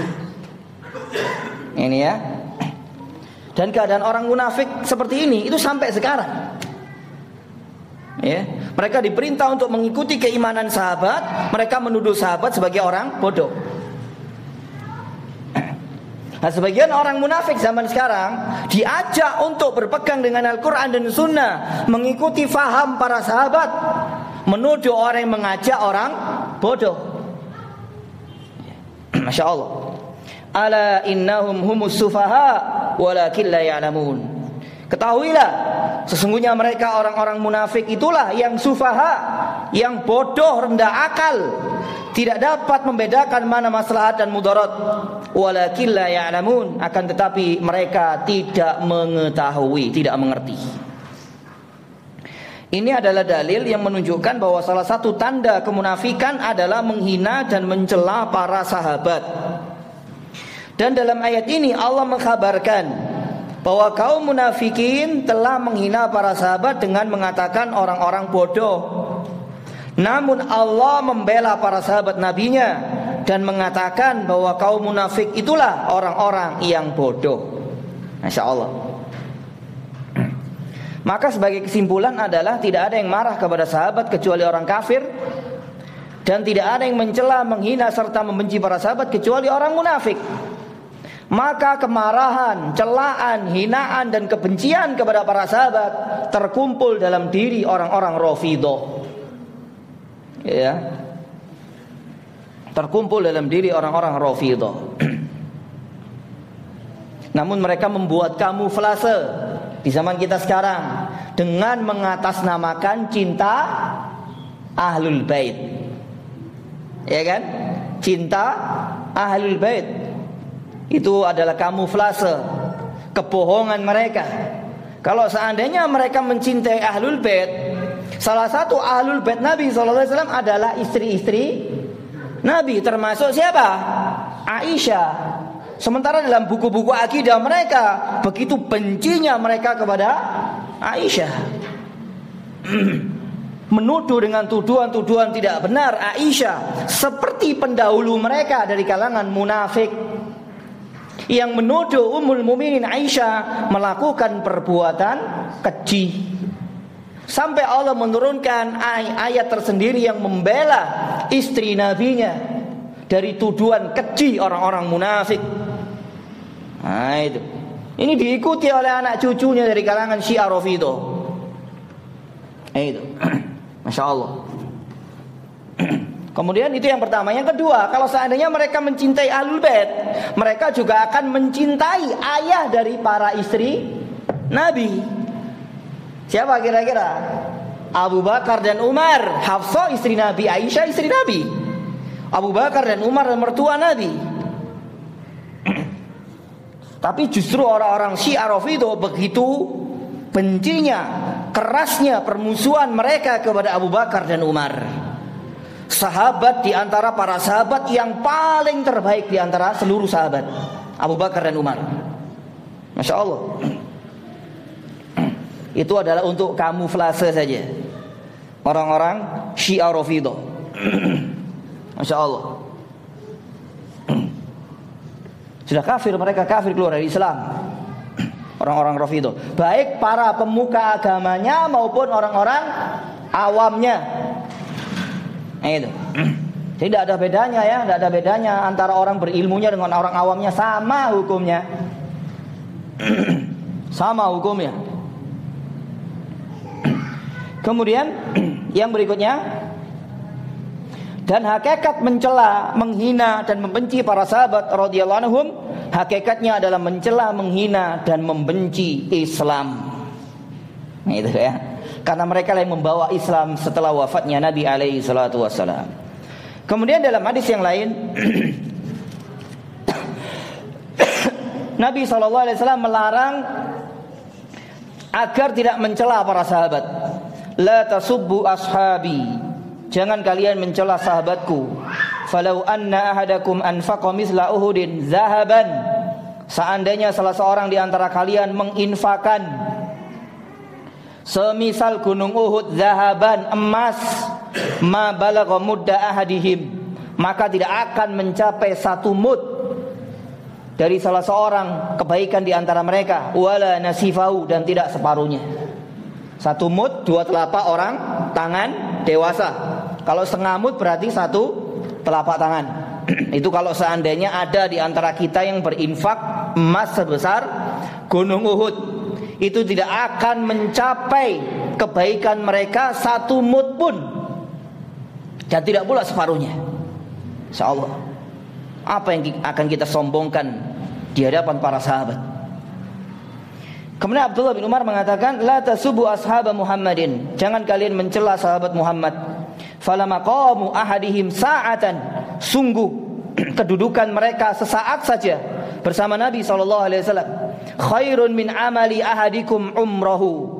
Ini ya. Dan keadaan orang munafik seperti ini itu sampai sekarang. Ya, mereka diperintah untuk mengikuti keimanan sahabat, mereka menuduh sahabat sebagai orang bodoh. Nah, sebagian orang munafik zaman sekarang diajak untuk berpegang dengan Al-Quran dan Sunnah, mengikuti faham para sahabat, menuduh orang yang mengajak orang bodoh. Masya Allah. Ala innahum humus sufaha walakin la ya'lamun. Ketahuilah, sesungguhnya mereka orang-orang munafik itulah yang sufaha, yang bodoh, rendah akal, tidak dapat membedakan mana maslahat dan mudarat. Walakin la ya'lamun, akan tetapi mereka tidak mengetahui, tidak mengerti. Ini adalah dalil yang menunjukkan bahwa salah satu tanda kemunafikan adalah menghina dan mencela para sahabat. Dan dalam ayat ini Allah mengkhabarkan bahwa kaum munafikin telah menghina para sahabat dengan mengatakan orang-orang bodoh. Namun Allah membela para sahabat nabinya dan mengatakan bahwa kaum munafik itulah orang-orang yang bodoh. Masya Allah. Maka sebagai kesimpulan adalah tidak ada yang marah kepada sahabat kecuali orang kafir, dan tidak ada yang mencela, menghina serta membenci para sahabat kecuali orang munafik. Maka kemarahan, celaan, hinaan dan kebencian kepada para sahabat terkumpul dalam diri orang-orang Rafidhah. Ya. Terkumpul dalam diri orang-orang Rafidhah. Namun mereka membuat kamuflase di zaman kita sekarang dengan mengatasnamakan cinta Ahlul Bait. Ya kan? Cinta Ahlul Bait. Itu adalah kamuflase, kebohongan mereka. Kalau seandainya mereka mencintai Ahlul Bait, salah satu Ahlul Bait Nabi SAW adalah istri-istri Nabi, termasuk siapa? Aisyah. Sementara dalam buku-buku akidah mereka begitu bencinya mereka kepada Aisyah. menuduh dengan tuduhan-tuduhan tidak benar Aisyah, seperti pendahulu mereka dari kalangan munafik yang menuduh Ummul Mukminin Aisyah melakukan perbuatan keji, sampai Allah menurunkan ayat tersendiri yang membela istri nabinya dari tuduhan keji orang-orang munafik. Nah itu, ini diikuti oleh anak cucunya dari kalangan Syiah Rafidhah. Itu Masya Allah. Kemudian itu yang pertama. Yang kedua, kalau seandainya mereka mencintai Ahlul Bait, mereka juga akan mencintai ayah dari para istri Nabi. Siapa kira-kira? Abu Bakar dan Umar. Hafsah istri Nabi, Aisyah istri Nabi. Abu Bakar dan Umar mertua Nabi. Tapi justru orang-orang Syiah Rafidhah begitu bencinya, kerasnya permusuhan mereka kepada Abu Bakar dan Umar, sahabat di antara para sahabat yang paling terbaik di antara seluruh sahabat, Abu Bakar dan Umar. Masya Allah. Itu adalah untuk kamuflase saja orang-orang Syiah Rafidhah. Masya Allah. Sudah kafir, mereka kafir, keluar dari Islam, orang-orang Rafidhah, baik para pemuka agamanya maupun orang-orang awamnya. Itu. Tidak ada bedanya ya, tidak ada bedanya antara orang berilmunya dengan orang awamnya, sama hukumnya. Sama hukumnya. Kemudian yang berikutnya, dan hakikat mencela, menghina dan membenci para sahabat radhiyallahu anhum, hakikatnya adalah mencela, menghina dan membenci Islam. Nah, itu ya. Karena mereka yang membawa Islam setelah wafatnya Nabi alaihi salatu wassalam. Kemudian dalam hadis yang lain Nabi SAW melarang agar tidak mencela para sahabat. La tasubbu ashabi, jangan kalian mencela sahabatku. Falau anna ahadakum anfaqa misla Uhudin zahaban, seandainya salah seorang di antara kalian menginfakkan semisal gunung Uhud zahaban, emas, ma balagha mudda ahadihim, maka tidak akan mencapai satu mud dari salah seorang kebaikan di antara mereka, wala nasifahu, dan tidak separuhnya. Satu mud, 2 telapak orang tangan dewasa. Kalau setengah mud berarti 1 telapak tangan. Itu kalau seandainya ada di antara kita yang berinfak emas sebesar gunung Uhud, itu tidak akan mencapai kebaikan mereka 1 mud pun, dan tidak pula separuhnya. Insyaallah. Apa yang akan kita sombongkan di hadapan para sahabat? Kemudian Abdullah bin Umar mengatakan, la tasubu ashab Muhammadin, jangan kalian mencela sahabat Muhammad. Falama qamu ahadihim sa'atan, sungguh kedudukan mereka sesaat saja bersama Nabi SAW, khairun min amali ahadikum umrahu,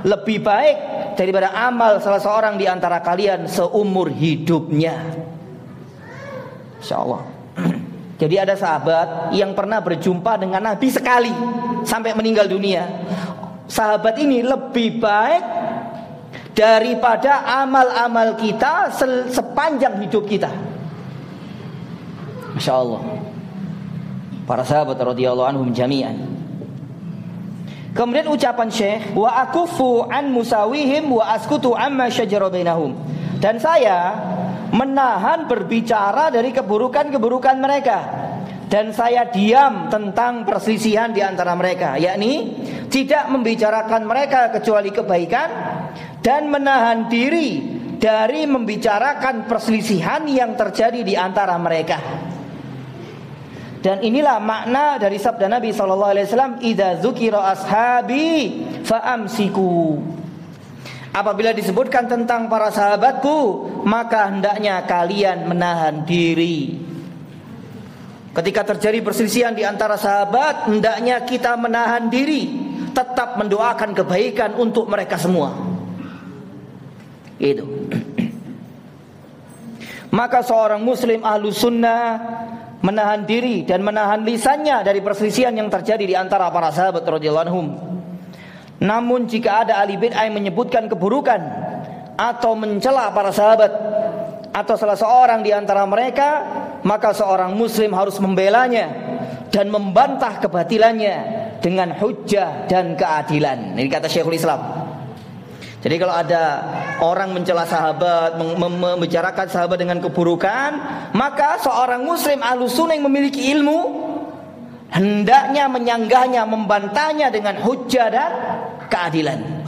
lebih baik daripada amal salah seorang di antara kalian seumur hidupnya. Insyaallah. Jadi ada sahabat yang pernah berjumpa dengan Nabi sekali sampai meninggal dunia. Sahabat ini lebih baik daripada amal-amal kita sepanjang hidup kita. Masya Allah. Para sahabat radhiyallahu anhum jami'an. Kemudian ucapan Syekh, wa akufu an musawihim wa askutu amma syajara bainahum, dan saya menahan berbicara dari keburukan-keburukan mereka, dan saya diam tentang perselisihan di antara mereka, yakni tidak membicarakan mereka kecuali kebaikan, dan menahan diri dari membicarakan perselisihan yang terjadi di antara mereka. Dan inilah makna dari sabda Nabi SAW, idza dzukira ashabi faamsiku, apabila disebutkan tentang para sahabatku, maka hendaknya kalian menahan diri. Ketika terjadi perselisihan di antara sahabat, hendaknya kita menahan diri, tetap mendoakan kebaikan untuk mereka semua. Itu. Maka seorang muslim ahlu sunnah menahan diri dan menahan lisannya dari perselisihan yang terjadi di antara para sahabat radhiyallahu anhum. Namun jika ada ahli bid'ah yang menyebutkan keburukan atau mencela para sahabat atau salah seorang di antara mereka, maka seorang muslim harus membelanya dan membantah kebatilannya dengan hujjah dan keadilan. Ini kata Syekhul Islam. Jadi kalau ada orang mencela sahabat, membicarakan sahabat dengan keburukan, maka seorang muslim Ahlus Sunnah yang memiliki ilmu hendaknya menyanggahnya, membantahnya dengan hujjah dan keadilan.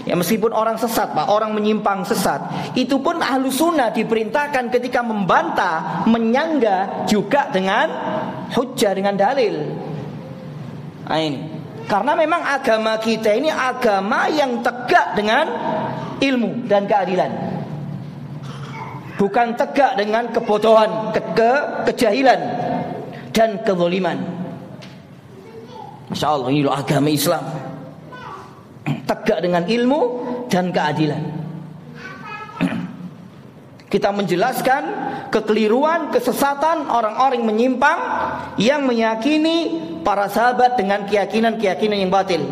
Ya, meskipun orang sesat, Pak, orang menyimpang sesat, itu pun Ahlus Sunnah diperintahkan ketika membantah, menyanggah juga dengan hujjah, dengan dalil. Nah, ini. Karena memang agama kita ini agama yang tegak dengan ilmu dan keadilan. Bukan tegak dengan kebodohan, kejahilan dan kezaliman. Masya Allah, ini loh agama Islam. Tegak dengan ilmu dan keadilan. Kita menjelaskan kekeliruan, kesesatan orang-orang yang menyimpang, yang meyakini para sahabat dengan keyakinan-keyakinan yang batil,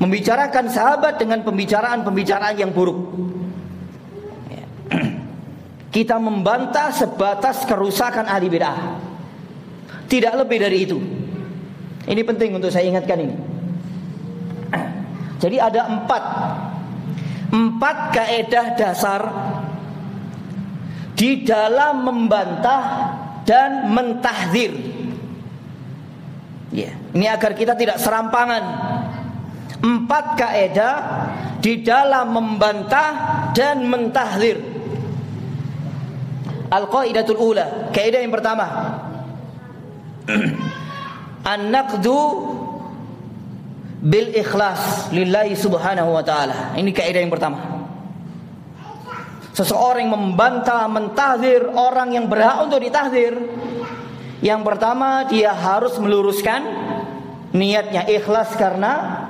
membicarakan sahabat dengan pembicaraan-pembicaraan yang buruk. Kita membantah sebatas kerusakan ahli bid'ah, tidak lebih dari itu. Ini penting untuk saya ingatkan ini. Jadi ada empat kaedah dasar di dalam membantah dan mentahdzir. Ya, ini agar kita tidak serampangan. 4 kaedah di dalam membantah dan mentahdzir. Al-qaidatul ula, kaidah yang pertama. An-naqdu bil ikhlas lillahi subhanahu wa ta'ala. Ini kaidah yang pertama. Seseorang yang membantah, mentahdzir orang yang berhak untuk ditahdzir, yang pertama dia harus meluruskan niatnya, ikhlas karena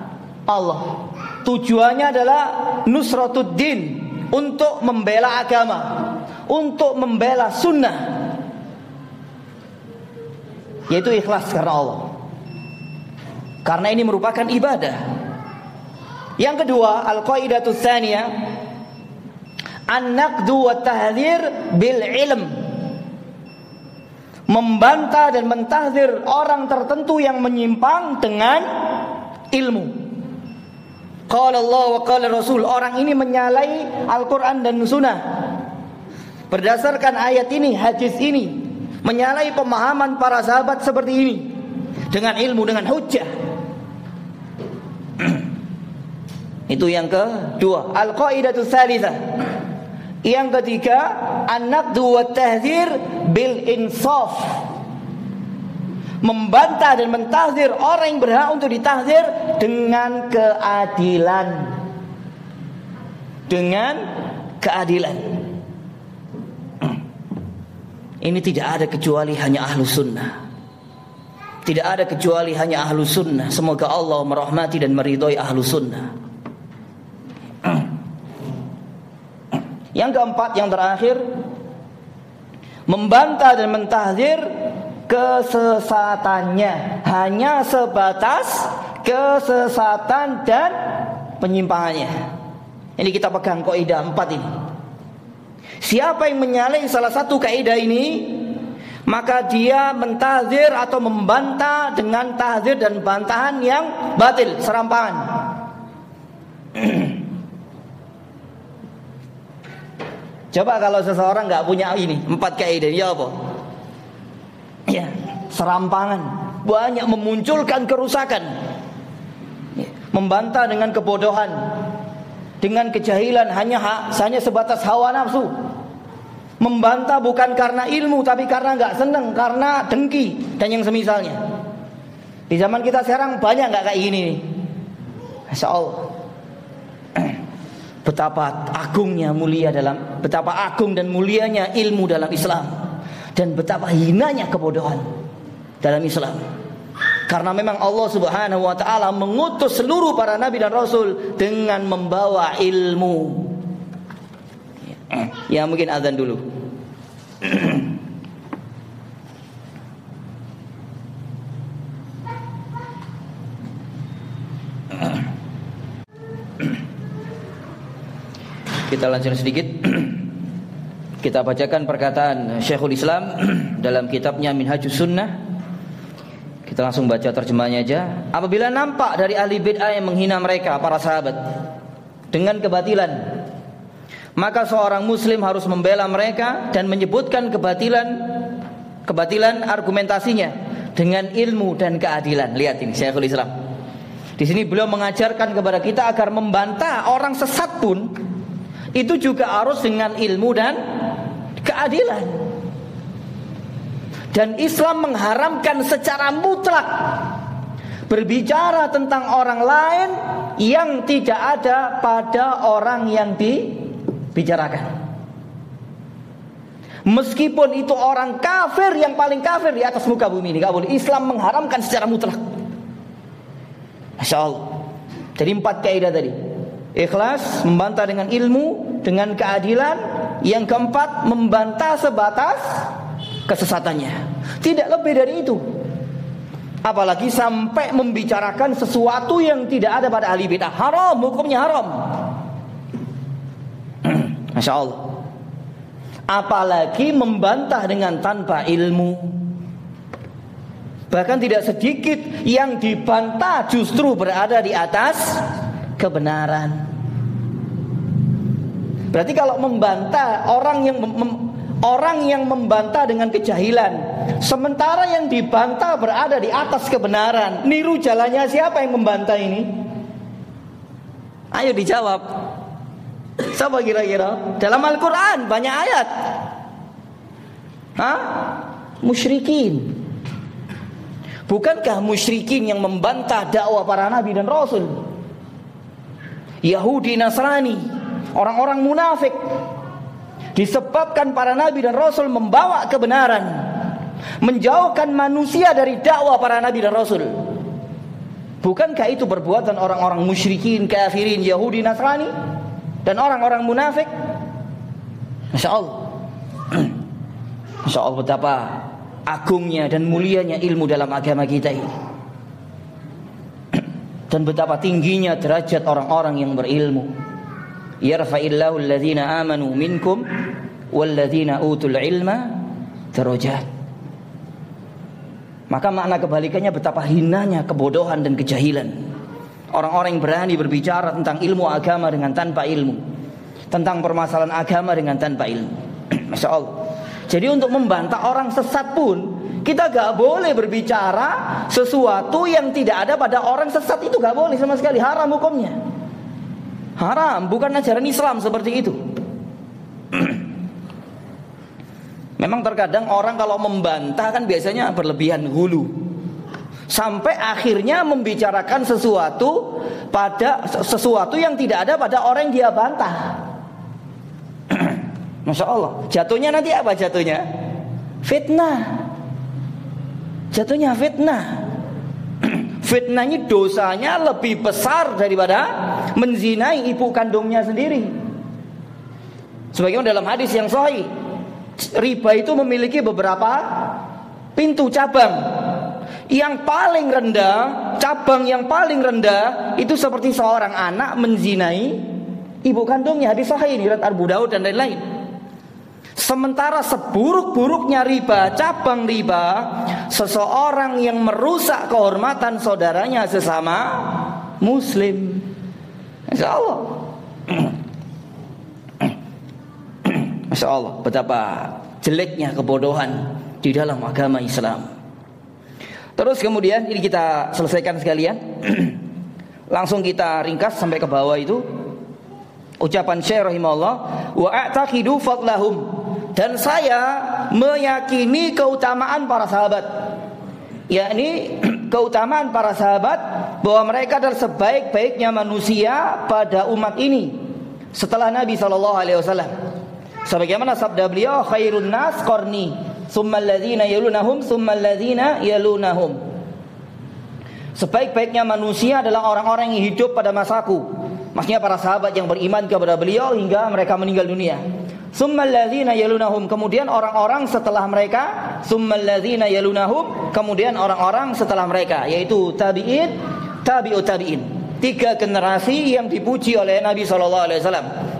Allah. Tujuannya adalah nusratuddin, untuk membela agama, untuk membela sunnah, yaitu ikhlas karena Allah. Karena ini merupakan ibadah. Yang kedua, al-qaidatu tsaniyah, an-naqdu wa tahdzir bil ilm. Membantah dan mentahdzir orang tertentu yang menyimpang dengan ilmu. Qala Allah wa qala Rasul. Orang ini menyalahi Al-Quran dan Sunnah. Berdasarkan ayat ini, hadis ini, menyalahi pemahaman para sahabat seperti ini, dengan ilmu, dengan hujjah. Itu yang kedua. Al-qaidatu tsalitsah. Yang ketiga, an-naqdu wa tahdzir bil insaf. Membantah dan mentahdzir orang yang berhak untuk ditahdzir dengan keadilan. Dengan keadilan. Ini tidak ada kecuali hanya Ahlus Sunnah. Tidak ada kecuali hanya Ahlus Sunnah. Semoga Allah merahmati dan meridhai Ahlus Sunnah. Yang keempat, yang terakhir, membantah dan mentahdzir kesesatannya, hanya sebatas kesesatan dan penyimpangannya. Ini kita pegang kaidah 4 ini. Siapa yang menyalahi salah satu kaidah ini, maka dia mentahdzir atau membantah dengan tahdzir dan bantahan yang batil, serampangan. Coba kalau seseorang nggak punya ini 4 kaidah, ya apa? Ya, serampangan, banyak memunculkan kerusakan, ya, membantah dengan kebodohan, dengan kejahilan, hanya sebatas hawa nafsu. Membantah bukan karena ilmu, tapi karena nggak seneng, karena dengki dan yang semisalnya. Di zaman kita sekarang banyak nggak kayak gini nih? Masya Allah. Betapa agungnya mulia betapa agung dan mulianya ilmu dalam Islam, dan betapa hinanya kebodohan dalam Islam. Karena memang Allah Subhanahu wa taala mengutus seluruh para nabi dan rasul dengan membawa ilmu. Ya, mungkin azan dulu. kita lanjutkan sedikit. Kita bacakan perkataan Syekhul Islam dalam kitabnya Minhajus Sunnah. Kita langsung baca terjemahnya aja. Apabila nampak dari ahli bid'ah yang menghina mereka, para sahabat, dengan kebatilan, maka seorang muslim harus membela mereka dan menyebutkan kebatilan argumentasinya dengan ilmu dan keadilan. Lihat ini Syekhul Islam. Di sini beliau mengajarkan kepada kita agar membantah orang sesat pun itu juga harus dengan ilmu dan keadilan. Dan Islam mengharamkan secara mutlak berbicara tentang orang lain yang tidak ada pada orang yang dibicarakan. Meskipun itu orang kafir yang paling kafir di atas muka bumi ini, gak boleh. Islam mengharamkan secara mutlak. Masya Allah. Jadi 4 kaidah tadi. Ikhlas, membantah dengan ilmu, dengan keadilan. Yang keempat, membantah sebatas kesesatannya. Tidak lebih dari itu. Apalagi sampai membicarakan sesuatu yang tidak ada pada ahli bid'ah. Haram, hukumnya haram. Masya Allah. Apalagi membantah dengan tanpa ilmu. Bahkan tidak sedikit yang dibantah justru berada di atas kebenaran. Berarti kalau membantah orang yang membantah dengan kejahilan, sementara yang dibantah berada di atas kebenaran, niru jalannya siapa yang membantah ini? Ayo dijawab. Siapa kira-kira? Dalam Al-Quran banyak ayat. Musyrikin. Bukankah musyrikin yang membantah dakwah para nabi dan rasul? Yahudi, Nasrani, orang-orang munafik. Disebabkan para nabi dan rasul membawa kebenaran, menjauhkan manusia dari dakwah para nabi dan rasul. Bukankah itu perbuatan orang-orang musyrikin, kafirin, Yahudi, Nasrani dan orang-orang munafik? Masya Allah. Masya Allah, betapa agungnya dan mulianya ilmu dalam agama kita ini. Dan betapa tingginya derajat orang-orang yang berilmu. Yarfa'illahu alladhina amanu minkum walladhina utul ilma darajat. Maka makna kebalikannya betapa hinanya kebodohan dan kejahilan. Orang-orang yang berani berbicara tentang ilmu agama dengan tanpa ilmu, tentang permasalahan agama dengan tanpa ilmu. Masya Allah. Jadi untuk membantah orang sesat pun kita gak boleh berbicara sesuatu yang tidak ada pada orang sesat. Itu gak boleh sama sekali. Haram hukumnya. Haram, bukan ajaran Islam seperti itu. Memang terkadang orang kalau membantah kan biasanya berlebihan hulu, sampai akhirnya membicarakan sesuatu yang tidak ada pada orang yang dia bantah. Masya Allah. Jatuhnya nanti apa jatuhnya? Fitnah. Jatuhnya fitnah. Fitnahnya dosanya lebih besar daripada menzinai ibu kandungnya sendiri. Sebagaimana dalam hadis yang sahih, riba itu memiliki beberapa pintu cabang. Yang paling rendah, cabang yang paling rendah itu seperti seorang anak menzinai ibu kandungnya. Hadis sahih ini riwayat Abu Daud dan lain-lain. Sementara seburuk-buruknya riba, cabang riba, seseorang yang merusak kehormatan saudaranya sesama muslim. Masya Allah. Masya Allah, betapa jeleknya kebodohan di dalam agama Islam. Terus kemudian ini kita selesaikan sekalian. Langsung kita ringkas sampai ke bawah itu. Ucapan Syekh rahimahullah, wa a'taqidu fadlahum, dan saya meyakini keutamaan para sahabat, yakni keutamaan para sahabat bahwa mereka adalah sebaik-baiknya manusia pada umat ini setelah Nabi SAW. Sebagaimana sabda beliau, khairun nas qarni, tsumma alladzina yalunahum, tsumma alladzina yalunahum. Sebaik-baiknya manusia adalah orang-orang yang hidup pada masaku. Maksudnya para sahabat yang beriman kepada beliau hingga mereka meninggal dunia. Tsummal ladzina yalunahum, kemudian orang-orang setelah mereka. Tsummal ladzina yalunahum, kemudian orang-orang setelah mereka, yaitu tabi'in, tabi'ut tabi'in. 3 generasi yang dipuji oleh Nabi SAW.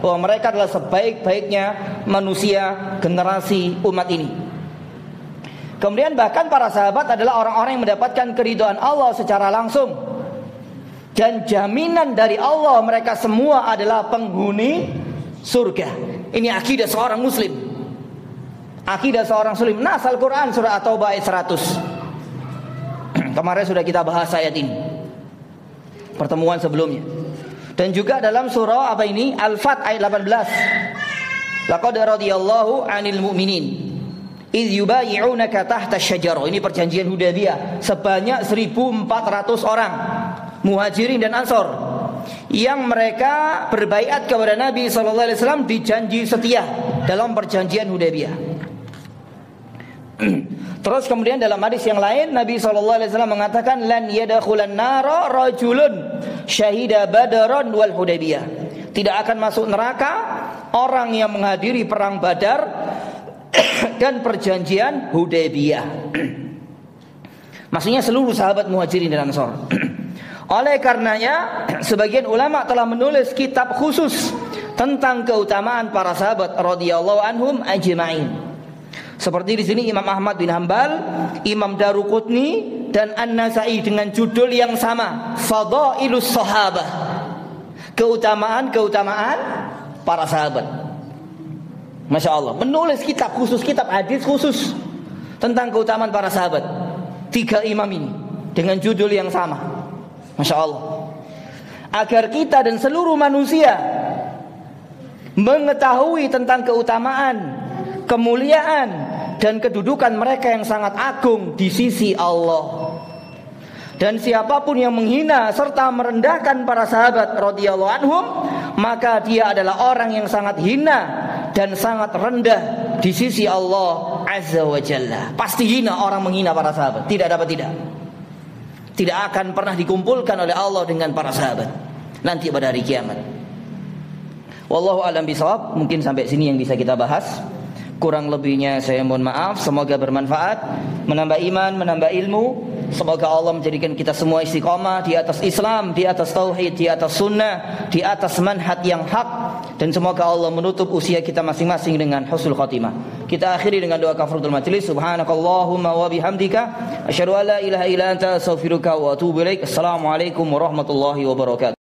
bahwa mereka adalah sebaik-baiknya manusia generasi umat ini. Kemudian bahkan para sahabat adalah orang-orang yang mendapatkan keridhaan Allah secara langsung, dan jaminan dari Allah mereka semua adalah penghuni surga. Ini akidah seorang muslim. Akidah seorang muslim. Nas Al-Quran surah At-Taubah ayat 100. Kemarin sudah kita bahas ayat ini pertemuan sebelumnya. Dan juga dalam surah apa ini? Al-Fat ayat 18. Laqad radiyallahu 'anil mu'minin idz yubayyi'unaka tahta asy-syajarah. Ini perjanjian Hudaybiyah, sebanyak 1.400 orang Muhajirin dan Ansor yang mereka berbaiat kepada Nabi sallallahu alaihi wasallam di janji setia dalam perjanjian Hudaybiyah. Terus kemudian dalam hadis yang lain Nabi sallallahu alaihi wasallam mengatakan lan yadkhulan nara rajulun syahida badran wal Hudaybiyah. Tidak akan masuk neraka orang yang menghadiri perang Badar dan perjanjian Hudaybiyah. Maksudnya seluruh sahabat Muhajirin dan Ansor. Oleh karenanya sebagian ulama telah menulis kitab khusus tentang keutamaan para sahabat radhiyallahu anhum ajma'in. Seperti di sini Imam Ahmad bin Hanbal, Imam Daruqutni dan An-Nasa'i dengan judul yang sama, Fadailus Sahabah. Keutamaan-keutamaan para sahabat. Masya Allah, menulis kitab khusus, kitab hadis khusus tentang keutamaan para sahabat. 3 imam ini dengan judul yang sama. Masya Allah. Agar kita dan seluruh manusia mengetahui tentang keutamaan, kemuliaan dan kedudukan mereka yang sangat agung di sisi Allah. Dan siapapun yang menghina serta merendahkan para sahabat radhiyallahu anhum, maka dia adalah orang yang sangat hina dan sangat rendah di sisi Allah Azza wa Jalla. Pasti hina orang menghina para sahabat. Tidak dapat tidak. Tidak akan pernah dikumpulkan oleh Allah dengan para sahabat nanti pada hari kiamat. Wallahu a'lam bishawab. Mungkin sampai sini yang bisa kita bahas. Kurang lebihnya saya mohon maaf. Semoga bermanfaat, menambah iman, menambah ilmu. Semoga Allah menjadikan kita semua istiqamah di atas Islam, di atas tauhid, di atas sunnah, di atas manhaj yang hak. Dan semoga Allah menutup usia kita masing-masing dengan husnul khatimah. Kita akhiri dengan doa kafaratul majlis. Subhanakallahumma wa bihamdika asyhadu an la ilaha illa anta astaghfiruka wa atubu ilaik. Assalamualaikum warahmatullahi wabarakatuh.